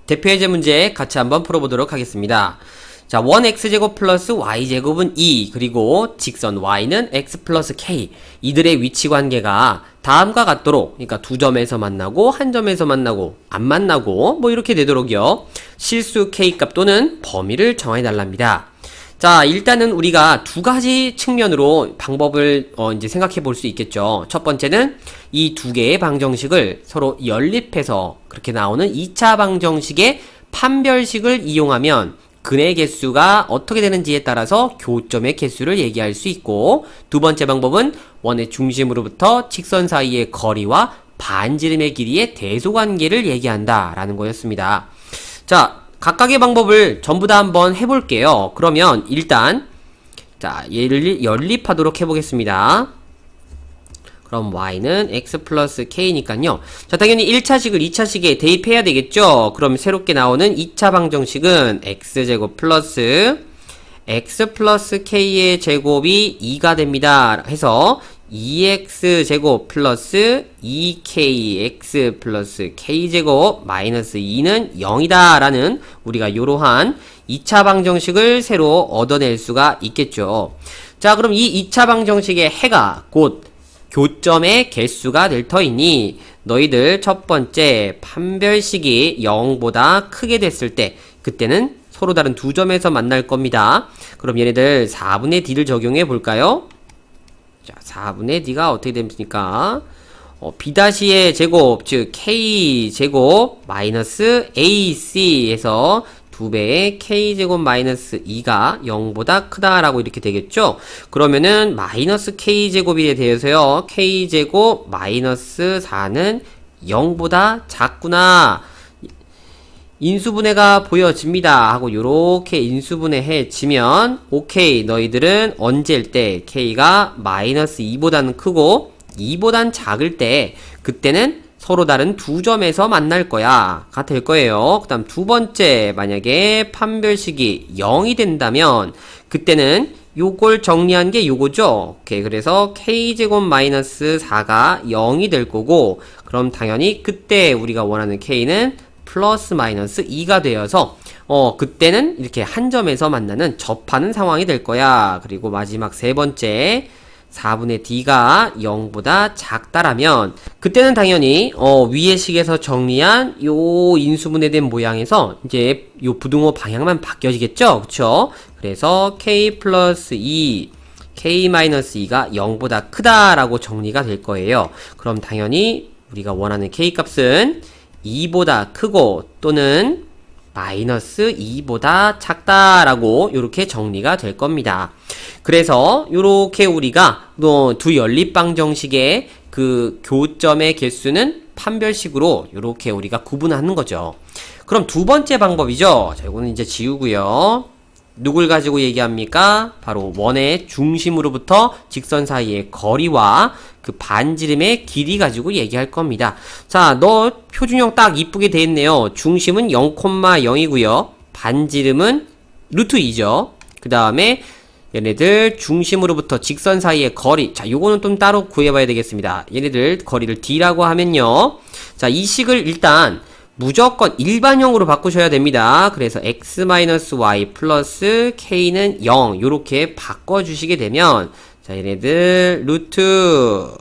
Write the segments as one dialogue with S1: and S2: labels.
S1: 대표예제 문제 같이 한번 풀어보도록 하겠습니다. 자, 1x제곱 플러스 y제곱은 2, 그리고 직선 y는 x 플러스 k. 이들의 위치 관계가 다음과 같도록, 그러니까 두 점에서 만나고 한 점에서 만나고 안 만나고 뭐 이렇게 되도록요, 실수 k 값 또는 범위를 정해 달랍니다. 자, 일단은 우리가 두 가지 측면으로 방법을 이제 생각해 볼 수 있겠죠. 첫 번째는 이 두 개의 방정식을 서로 연립해서 그렇게 나오는 2차 방정식의 판별식을 이용하면 근의 개수가 어떻게 되는지에 따라서 교점의 개수를 얘기할 수 있고, 두 번째 방법은 원의 중심으로부터 직선 사이의 거리와 반지름의 길이의 대소관계를 얘기한다 라는 거였습니다. 자, 각각의 방법을 전부 다 한번 해볼게요. 그러면 일단 자, 얘를 연립하도록 해보겠습니다. 그럼 y는 x 플러스 k니까요. 자, 당연히 1차식을 2차식에 대입해야 되겠죠. 그럼 새롭게 나오는 2차 방정식은 x제곱 플러스 x 플러스 k의 제곱이 2가 됩니다. 해서 2x제곱 플러스 2kx 플러스 k제곱 마이너스 2는 0이다 라는 우리가 이러한 2차 방정식을 새로 얻어낼 수가 있겠죠. 자, 그럼 이 2차 방정식의 해가 곧 교점의 개수가 될 터이니 너희들 첫 번째 판별식이 0보다 크게 됐을 때 그때는 서로 다른 두 점에서 만날 겁니다. 그럼 얘네들 4분의 d를 적용해 볼까요? 자, 4분의 d가 어떻게 됩니까? b'의 제곱, 즉 k제곱 마이너스 ac에서 2배의 k제곱 마이너스 2가 0보다 크다라고 이렇게 되겠죠? 그러면은 마이너스 k제곱에 대해서요, k제곱 마이너스 4는 0보다 작구나, 인수분해가 보여집니다 하고 요렇게 인수분해해 지면 오케이, 너희들은 언제일 때 k가 마이너스 2보다는 크고 2보단 작을 때 그때는 서로 다른 두 점에서 만날 거야 가 될 거예요. 그 다음 두 번째, 만약에 판별식이 0이 된다면 그때는 요걸 정리한 게 요거죠. 오케이, 그래서 k제곱 마이너스 4가 0이 될 거고, 그럼 당연히 그때 우리가 원하는 k는 플러스 마이너스 2가 되어서 그때는 이렇게 한 점에서 만나는 접하는 상황이 될 거야. 그리고 마지막 세 번째, 4분의 d가 0보다 작다라면 그때는 당연히 위의 식에서 정리한 요 인수분해된 모양에서 이제 요 부등호 방향만 바뀌어지겠죠. 그쵸? 그래서 k 플러스 2 k 마이너스 2가 0보다 크다라고 정리가 될 거예요. 그럼 당연히 우리가 원하는 k 값은 2보다 크고 또는 마이너스 2보다 작다라고 이렇게 정리가 될 겁니다. 그래서 이렇게 우리가 두 연립방정식의 그 교점의 개수는 판별식으로 이렇게 우리가 구분하는 거죠. 그럼 두 번째 방법이죠. 자, 이거는 이제 지우고요. 누굴 가지고 얘기합니까? 바로 원의 중심으로부터 직선 사이의 거리와 그 반지름의 길이 가지고 얘기할 겁니다. 자, 너 표준형 딱 이쁘게 돼 있네요. 중심은 0,0이고요. 반지름은 루트 2죠. 그 다음에 얘네들 중심으로부터 직선 사이의 거리. 자, 요거는 좀 따로 구해봐야 되겠습니다. 얘네들 거리를 d라고 하면요. 자, 이 식을 일단 무조건 일반형으로 바꾸셔야 됩니다. 그래서 x-y 플러스 k는 0 요렇게 바꿔주시게 되면, 자, 얘네들 루트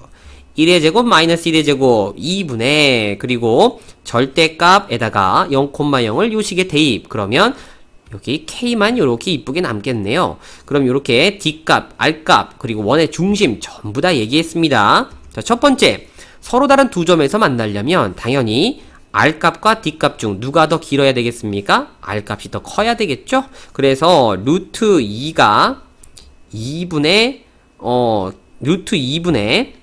S1: 1의 제곱 마이너스 1의 제곱 2분의, 그리고 절대값에다가 0,0을 요 식에 대입. 그러면 여기 k만 요렇게 이쁘게 남겠네요. 그럼 요렇게 d값, r값, 그리고 원의 중심 전부 다 얘기했습니다. 자, 첫 번째, 서로 다른 두 점에서 만나려면 당연히 r값과 d값 중 누가 더 길어야 되겠습니까? r값이 더 커야 되겠죠? 그래서 루트 2가 2분의 루트 2분의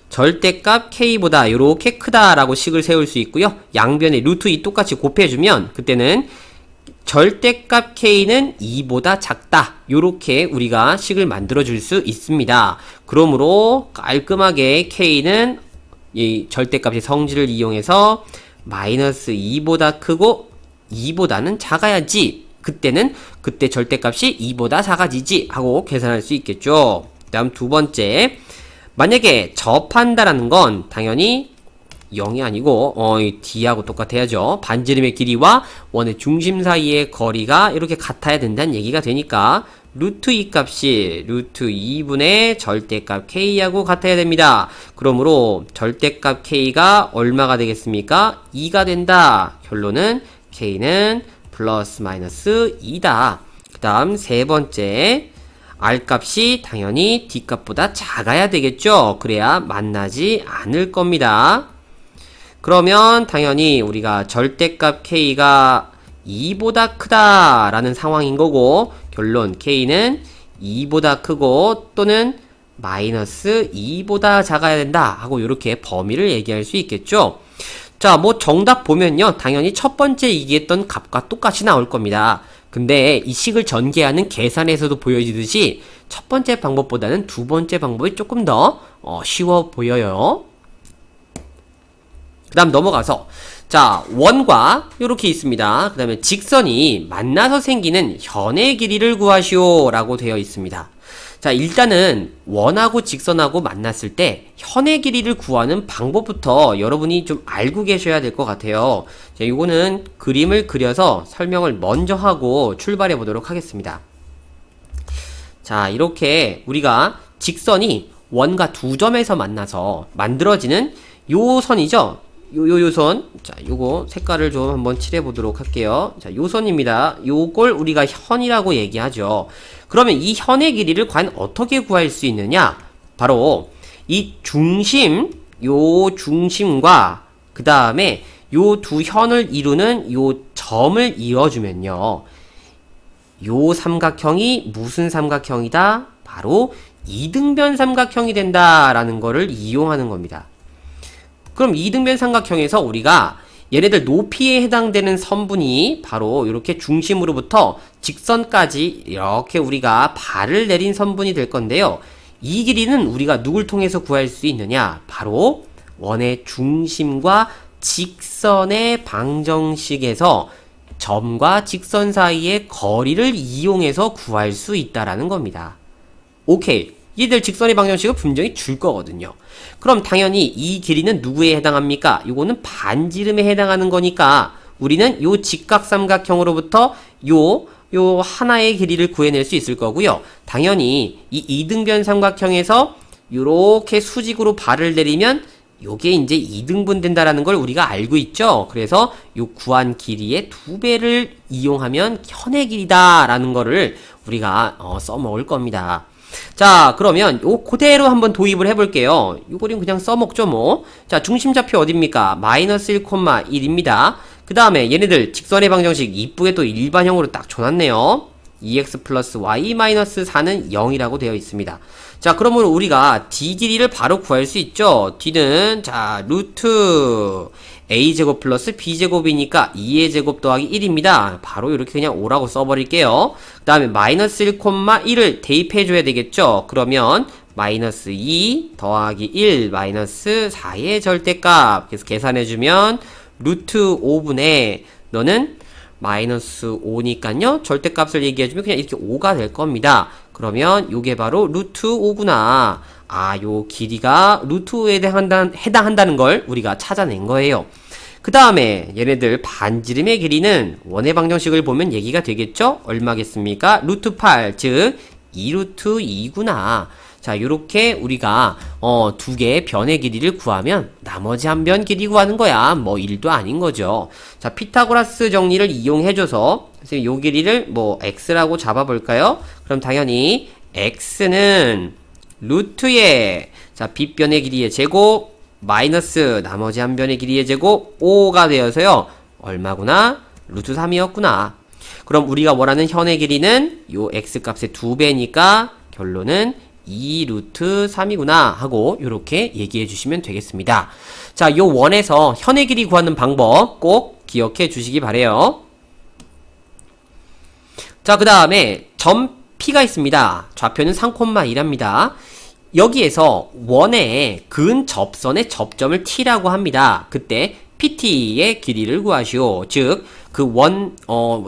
S1: 절대값 k보다 요렇게 크다라고 식을 세울 수 있고요. 양변에 루트 2 똑같이 곱해주면 그때는 절대값 k는 2보다 작다 요렇게 우리가 식을 만들어 줄 수 있습니다. 그러므로 깔끔하게 k는 이 절대값의 성질을 이용해서 마이너스 2보다 크고 2보다는 작아야지, 그때는 그때 절대값이 2보다 작아지지 하고 계산할 수 있겠죠. 그 다음 두 번째, 만약에 접한다라는 건 당연히 0이 아니고 이 d하고 똑같아야죠. 반지름의 길이와 원의 중심 사이의 거리가 이렇게 같아야 된다는 얘기가 되니까 루트 2 값이 루트 2분의 절대값 k하고 같아야 됩니다. 그러므로 절대값 k가 얼마가 되겠습니까? 2가 된다. 결론은 k는 플러스 마이너스 2다. 그 다음 세 번째, r 값이 당연히 d 값보다 작아야 되겠죠. 그래야 만나지 않을 겁니다. 그러면 당연히 우리가 절대값 k가 2보다 크다라는 상황인 거고, 결론 k는 2보다 크고 또는 마이너스 2보다 작아야 된다 하고 이렇게 범위를 얘기할 수 있겠죠. 자, 뭐 정답 보면요, 당연히 첫 번째 얘기했던 값과 똑같이 나올 겁니다. 근데 이 식을 전개하는 계산에서도 보여지듯이 첫 번째 방법보다는 두 번째 방법이 조금 더 쉬워 보여요. 그 다음 넘어가서, 자, 원과 이렇게 있습니다. 그 다음에 직선이 만나서 생기는 현의 길이를 구하시오 라고 되어 있습니다. 자, 일단은 원하고 직선하고 만났을 때 현의 길이를 구하는 방법부터 여러분이 좀 알고 계셔야 될 것 같아요. 자, 이거는 그림을 그려서 설명을 먼저 하고 출발해 보도록 하겠습니다. 자, 이렇게 우리가 직선이 원과 두 점에서 만나서 만들어지는 요 선이죠. 요 선. 자, 요거 색깔을 좀 한번 칠해 보도록 할게요. 자, 요 선입니다. 요걸 우리가 현이라고 얘기하죠. 그러면 이 현의 길이를 과연 어떻게 구할 수 있느냐? 바로 이 중심, 요 중심과 그 다음에 요 두 현을 이루는 요 점을 이어주면요, 요 삼각형이 무슨 삼각형이다? 바로 이등변 삼각형이 된다라는 거를 이용하는 겁니다. 그럼 이등변 삼각형에서 우리가 얘네들 높이에 해당되는 선분이 바로 이렇게 중심으로부터 직선까지 이렇게 우리가 발을 내린 선분이 될 건데요. 이 길이는 우리가 누굴 통해서 구할 수 있느냐? 바로 원의 중심과 직선의 방정식에서 점과 직선 사이의 거리를 이용해서 구할 수 있다라는 겁니다. 오케이. 얘들 직선의 방정식을 분명히 줄 거거든요. 그럼 당연히 이 길이는 누구에 해당합니까? 요거는 반지름에 해당하는 거니까 우리는 요 직각삼각형으로부터 요 하나의 길이를 구해낼 수 있을 거고요. 당연히 이 이등변 삼각형에서 요렇게 수직으로 발을 내리면 요게 이제 이등분 된다라는 걸 우리가 알고 있죠. 그래서 요 구한 길이의 2배를 이용하면 현의 길이다라는 거를 우리가 써먹을 겁니다. 자, 그러면 요 그대로 한번 도입을 해볼게요. 요 그림 그냥 써먹죠 뭐. 자, 중심좌표 어딥니까? 마이너스 1,1입니다. 그 다음에 얘네들 직선의 방정식 이쁘게 또 일반형으로 딱 줘놨네요. 2x 플러스 y 마이너스 4는 0이라고 되어 있습니다. 자, 그러므로 우리가 d 길이를 바로 구할 수 있죠. d는 자 루트 a제곱 플러스 b제곱이니까 2의 제곱 더하기 1입니다. 바로 이렇게 그냥 5라고 써버릴게요. 그 다음에 마이너스 1,1을 대입해줘야 되겠죠. 그러면 마이너스 2 더하기 1 마이너스 4의 절대값. 그래서 계산해주면 루트 5분의 너는 마이너스 5니까요. 절대값을 얘기해주면 그냥 이렇게 5가 될 겁니다. 그러면 요게 바로 루트 5구나. 아, 요 길이가 루트 5에 해당한다는 걸 우리가 찾아낸 거예요. 그 다음에 얘네들 반지름의 길이는 원의 방정식을 보면 얘기가 되겠죠? 얼마겠습니까? 루트 8, 즉 2루트 2구나. 자, 요렇게 우리가 두 개의 변의 길이를 구하면 나머지 한 변 길이 구하는 거야. 뭐 1도 아닌 거죠. 자, 피타고라스 정리를 이용해줘서 요 길이를 뭐 x라고 잡아볼까요? 그럼 당연히 x는 루트의 자 빗변의 길이의 제곱 마이너스 나머지 한 변의 길이의 제곱 5가 되어서요. 얼마구나? 루트 3이었구나. 그럼 우리가 원하는 현의 길이는 요 x값의 2배니까 결론은 2루트 3이구나 하고 요렇게 얘기해 주시면 되겠습니다. 자, 요 원에서 현의 길이 구하는 방법 꼭 기억해 주시기 바래요. 자, 그 다음에 점 P가 있습니다. 좌표는 3,1합니다. 여기에서 원의 근접선의 접점을 T라고 합니다. 그때 PT의 길이를 구하시오. 즉, 그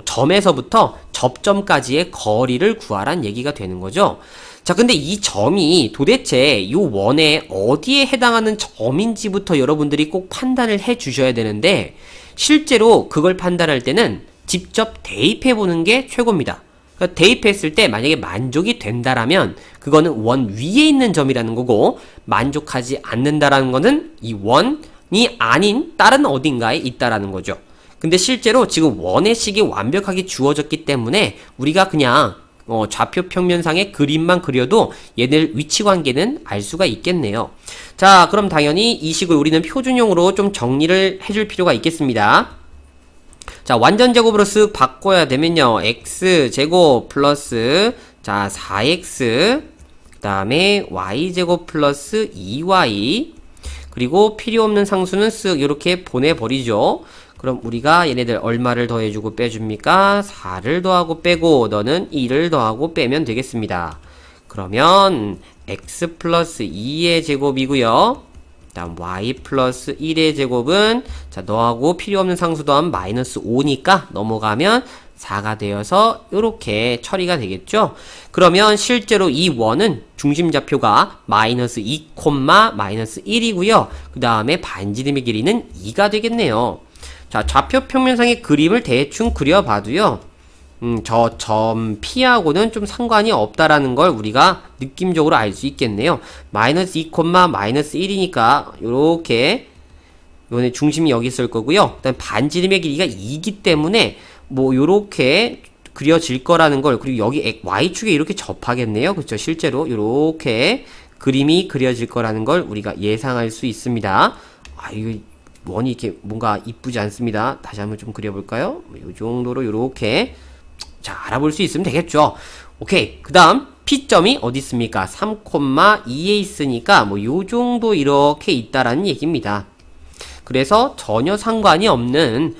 S1: 점에서부터 접점까지의 거리를 구하란 얘기가 되는 거죠. 자, 근데 이 점이 도대체 이 원에 어디에 해당하는 점인지부터 여러분들이 꼭 판단을 해 주셔야 되는데, 실제로 그걸 판단할 때는 직접 대입해 보는 게 최고입니다. 그러니까 대입했을 때 만약에 만족이 된다라면 그거는 원 위에 있는 점이라는 거고, 만족하지 않는다라는 거는 이 원이 아닌 다른 어딘가에 있다라는 거죠. 근데 실제로 지금 원의 식이 완벽하게 주어졌기 때문에 우리가 그냥 좌표 평면상의 그림만 그려도 얘들 위치 관계는 알 수가 있겠네요. 자, 그럼 당연히 이 식을 우리는 표준형으로 좀 정리를 해줄 필요가 있겠습니다. 자, 완전 제곱으로 쓱 바꿔야 되면요, x제곱 플러스, 자, 4x, 그 다음에 y제곱 플러스 2y, 그리고 필요 없는 상수는 쓱 이렇게 보내버리죠. 그럼 우리가 얘네들 얼마를 더해주고 빼줍니까? 4를 더하고 빼고 너는 1을 더하고 빼면 되겠습니다. 그러면 x 플러스 2의 제곱이고요. 그 다음 y 플러스 1의 제곱은, 자, 너하고 필요 없는 상수 더하면 마이너스 5니까 넘어가면 4가 되어서 이렇게 처리가 되겠죠. 그러면 실제로 이 원은 중심좌표가 마이너스 2, 마이너스 1이고요. 그 다음에 반지름의 길이는 2가 되겠네요. 자, 좌표 평면상의 그림을 대충 그려봐도요, 저 점 P하고는 좀 상관이 없다라는 걸 우리가 느낌적으로 알 수 있겠네요. 마이너스 2, 마이너스 1이니까 요렇게 요번에 중심이 여기 있을 거고요. 그다음 반지름의 길이가 2이기 때문에 뭐 요렇게 그려질 거라는 걸, 그리고 여기 Y축에 이렇게 접하겠네요. 그렇죠? 실제로 요렇게 그림이 그려질 거라는 걸 우리가 예상할 수 있습니다. 아, 이거 원이 이렇게 뭔가 이쁘지 않습니다. 다시 한번 좀 그려볼까요? 요 정도로 요렇게, 자, 알아볼 수 있으면 되겠죠. 오케이. 그 다음 P점이 어디 있습니까? 3,2에 있으니까 뭐 요 정도 이렇게 있다라는 얘기입니다. 그래서 전혀 상관이 없는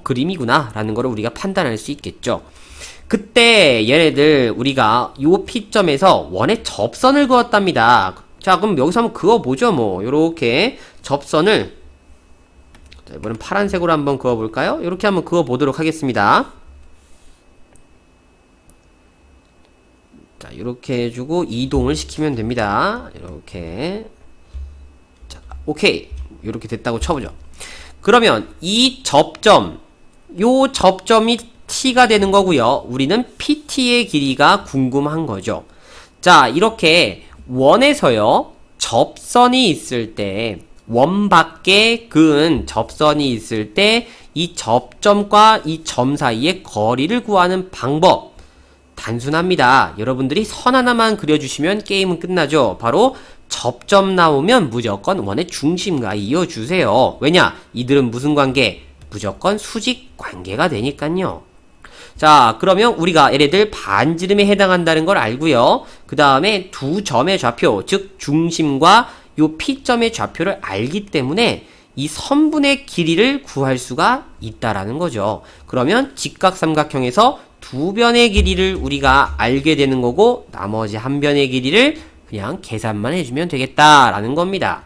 S1: 그림이구나 라는 거를 우리가 판단할 수 있겠죠. 그때 얘네들 우리가 요 P점에서 원의 접선을 그었답니다. 자, 그럼 여기서 한번 그어보죠. 뭐 요렇게 접선을, 자, 이번엔 파란색으로 한번 그어볼까요? 이렇게 한번 그어보도록 하겠습니다. 자, 이렇게 해주고 이동을 시키면 됩니다. 이렇게. 자, 오케이. 이렇게 됐다고 쳐보죠. 그러면 이 접점, 요 접점이 T가 되는 거고요. 우리는 PT의 길이가 궁금한 거죠. 자, 이렇게 원에서요, 접선이 있을 때, 원 밖에 그은 접선이 있을 때 이 접점과 이 점 사이의 거리를 구하는 방법 단순합니다. 여러분들이 선 하나만 그려주시면 게임은 끝나죠. 바로 접점 나오면 무조건 원의 중심과 이어주세요. 왜냐? 이들은 무슨 관계? 무조건 수직 관계가 되니까요. 자, 그러면 우리가 얘네들 반지름에 해당한다는 걸 알고요. 그 다음에 두 점의 좌표, 즉 중심과 요 P점의 좌표를 알기 때문에 이 선분의 길이를 구할 수가 있다라는 거죠. 그러면 직각삼각형에서 두 변의 길이를 우리가 알게 되는 거고, 나머지 한 변의 길이를 그냥 계산만 해주면 되겠다라는 겁니다.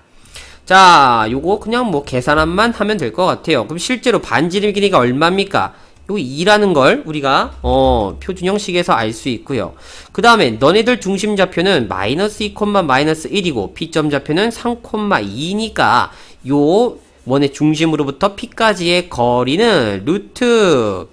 S1: 자, 요거 그냥 뭐 계산만 하면 될 것 같아요. 그럼 실제로 반지름 길이가 얼마입니까? 요 2라는 걸 우리가 표준형식에서 알 수 있고요. 그 다음에 너네들 중심 좌표는 마이너스 2, 마이너스 1이고 P점 좌표는 3,2니까 요 원의 중심으로부터 P까지의 거리는 루트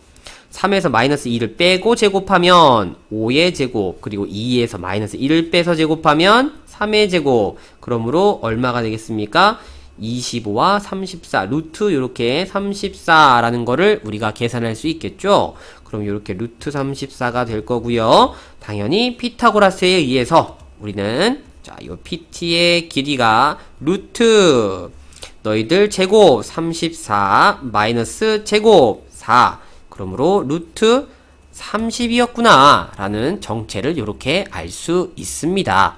S1: 3에서 마이너스 2를 빼고 제곱하면 5의 제곱, 그리고 2에서 마이너스 1을 빼서 제곱하면 3의 제곱. 그러므로 얼마가 되겠습니까? 25와 34, 루트 요렇게 34라는 거를 우리가 계산할 수 있겠죠. 그럼 요렇게 루트 34가 될 거고요. 당연히 피타고라스에 의해서 우리는, 자, 요 PT의 길이가 루트 너희들 제곱 34 마이너스 제곱 4, 그러므로 루트 30이었구나 라는 정체를 요렇게 알 수 있습니다.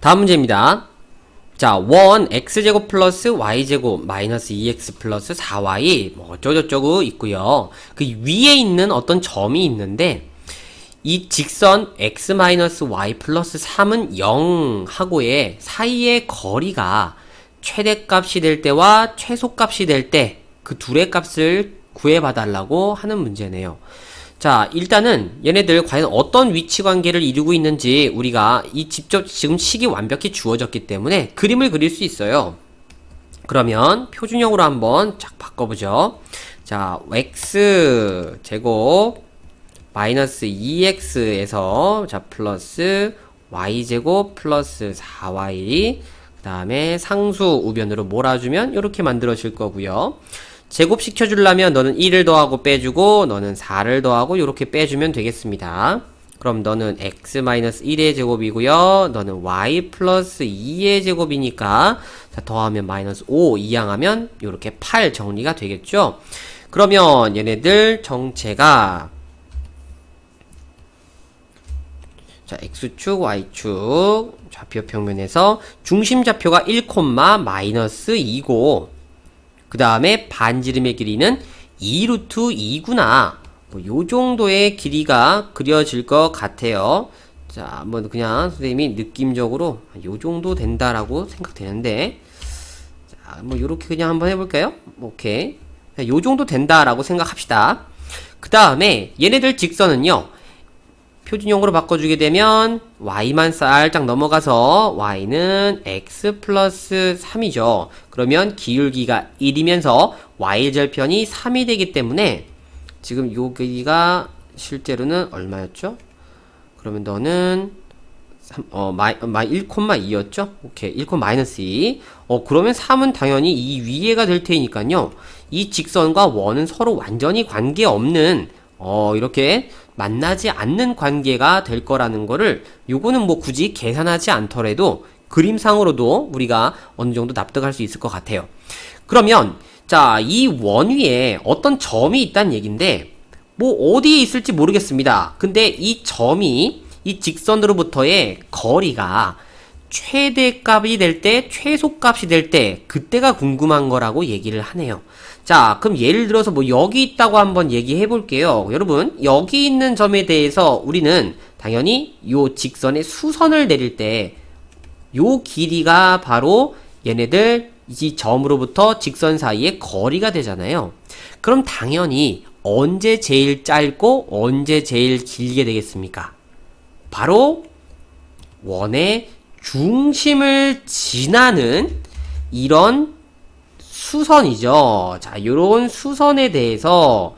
S1: 다음 문제입니다. 자, 원 x제곱 플러스 y제곱 마이너스 2x 플러스 4y 뭐 어쩌고저쩌고 있고요. 그 위에 있는 어떤 점이 있는데 이 직선 x 마이너스 y 플러스 3은 0하고의 사이의 거리가 최대값이 될 때와 최소값이 될 때 그 둘의 값을 구해봐달라고 하는 문제네요. 자, 일단은 얘네들 과연 어떤 위치 관계를 이루고 있는지 우리가 이 직접 지금 식이 완벽히 주어졌기 때문에 그림을 그릴 수 있어요. 그러면 표준형으로 한번 쫙 바꿔보죠. 자, x 제곱 마이너스 2x에서 자 플러스 y제곱 플러스 4y 그 다음에 상수 우변으로 몰아주면 이렇게 만들어질 거고요. 제곱시켜주려면 너는 1을 더하고 빼주고 너는 4를 더하고 이렇게 빼주면 되겠습니다. 그럼 너는 x-1의 제곱이고요. 너는 y 플러스 2의 제곱이니까 자, 더하면 마이너스 5 이항하면 이렇게 8 정리가 되겠죠. 그러면 얘네들 정체가 자, x축, y축 좌표 평면에서 중심 좌표가 1, 마이너스 2고 그 다음에 반지름의 길이는 2루트 2구나. 뭐 요 정도의 길이가 그려질 것 같아요. 자, 뭐 그냥 선생님이 느낌적으로 요 정도 된다라고 생각되는데 자, 뭐 요렇게 그냥 한번 해볼까요? 오케이. 요 정도 된다라고 생각합시다. 그 다음에 얘네들 직선은요. 표준형으로 바꿔주게 되면 y만 살짝 넘어가서 y는 x 플러스 3이죠. 그러면 기울기가 1이면서 y절편이 3이 되기 때문에 지금 요 길이가 실제로는 얼마였죠? 그러면 너는 1,2였죠? 오케이. 1, 마이너스 2. 그러면 3은 당연히 이 위에가 될 테니까요. 이 직선과 원은 서로 완전히 관계없는 이렇게 만나지 않는 관계가 될 거라는 거를 요거는 뭐 굳이 계산하지 않더라도 그림상으로도 우리가 어느 정도 납득할 수 있을 것 같아요. 그러면 자, 이 원 위에 어떤 점이 있다는 얘기인데 뭐 어디에 있을지 모르겠습니다. 근데 이 점이 이 직선으로부터의 거리가 최대값이 될 때, 최소값이 될 때 그때가 궁금한 거라고 얘기를 하네요. 자, 그럼 예를 들어서 뭐 여기 있다고 한번 얘기해 볼게요. 여러분, 여기 있는 점에 대해서 우리는 당연히 요 직선의 수선을 내릴 때 요 길이가 바로 얘네들 이 점으로부터 직선 사이의 거리가 되잖아요. 그럼 당연히 언제 제일 짧고 언제 제일 길게 되겠습니까? 바로 원의 중심을 지나는 이런 수선이죠. 자, 요런 수선에 대해서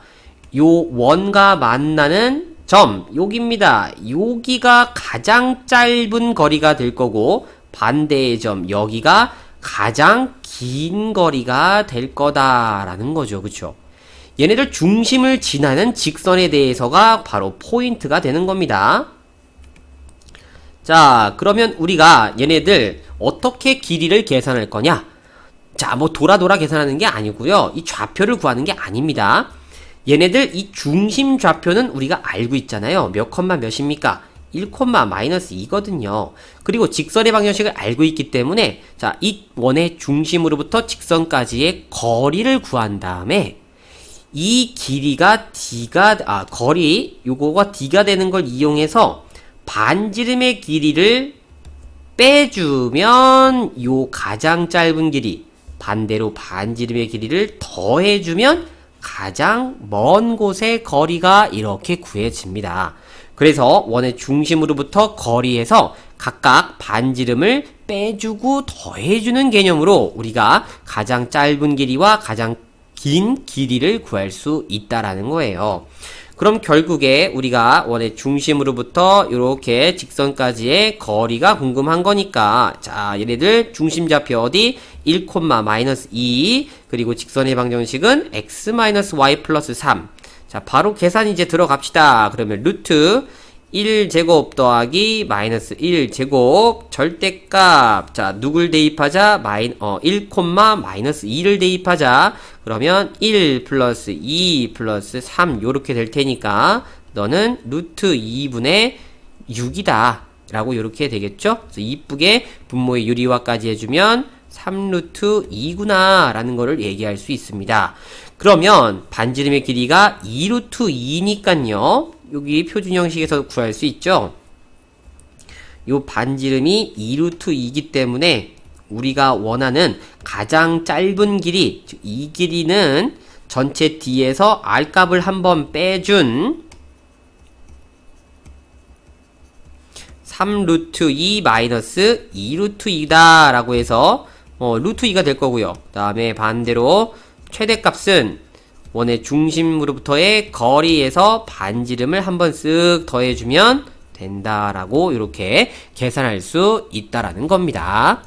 S1: 요 원과 만나는 점, 여기입니다. 여기가 가장 짧은 거리가 될 거고 반대의 점, 여기가 가장 긴 거리가 될 거다라는 거죠. 그쵸? 얘네들 중심을 지나는 직선에 대해서가 바로 포인트가 되는 겁니다. 자, 그러면 우리가 얘네들 어떻게 길이를 계산할 거냐? 자, 뭐 돌아 계산하는 게 아니고요. 이 좌표를 구하는 게 아닙니다. 얘네들 이 중심 좌표는 우리가 알고 있잖아요. 몇 컴마 몇입니까? 1, 마이너스 2거든요. 그리고 직선의 방정식을 알고 있기 때문에 자, 이 원의 중심으로부터 직선까지의 거리를 구한 다음에 이 길이가 d가 거리 요거가 d가 되는 걸 이용해서 반지름의 길이를 빼주면 요 가장 짧은 길이 반대로 반지름의 길이를 더해주면 가장 먼 곳의 거리가 이렇게 구해집니다. 그래서 원의 중심으로부터 거리에서 각각 반지름을 빼주고 더해주는 개념으로 우리가 가장 짧은 길이와 가장 긴 길이를 구할 수 있다라는 거예요. 그럼 결국에 우리가 원의 중심으로부터 이렇게 직선까지의 거리가 궁금한 거니까 자, 얘네들 중심 좌표 어디? 1, 마이너스 2 그리고 직선의 방정식은 x 마이너스 y 플러스 3. 자, 바로 계산 이제 들어갑시다. 그러면 루트 1제곱 더하기 마이너스 1제곱 절대값 자 누굴 대입하자? 1, 마이너스 2를 대입하자. 그러면 1 플러스 2 플러스 3 요렇게 될 테니까 너는 루트 2분의 6이다 라고 요렇게 되겠죠? 그래서 이쁘게 분모의 유리화까지 해주면 3루트 2구나 라는 거를 얘기할 수 있습니다. 그러면 반지름의 길이가 2루트 2니깐요 여기 표준 형식에서 구할 수 있죠. 요 반지름이 2루트 2이기 때문에 우리가 원하는 가장 짧은 길이, 즉 이 길이는 전체 D에서 R값을 한번 빼준 3 루트 2 마이너스 2 루트 2다 라고 해서 루트 2가 될 거고요. 그 다음에 반대로 최대값은 원의 중심으로부터의 거리에서 반지름을 한번 쓱 더해주면 된다라고 이렇게 계산할 수 있다라는 겁니다.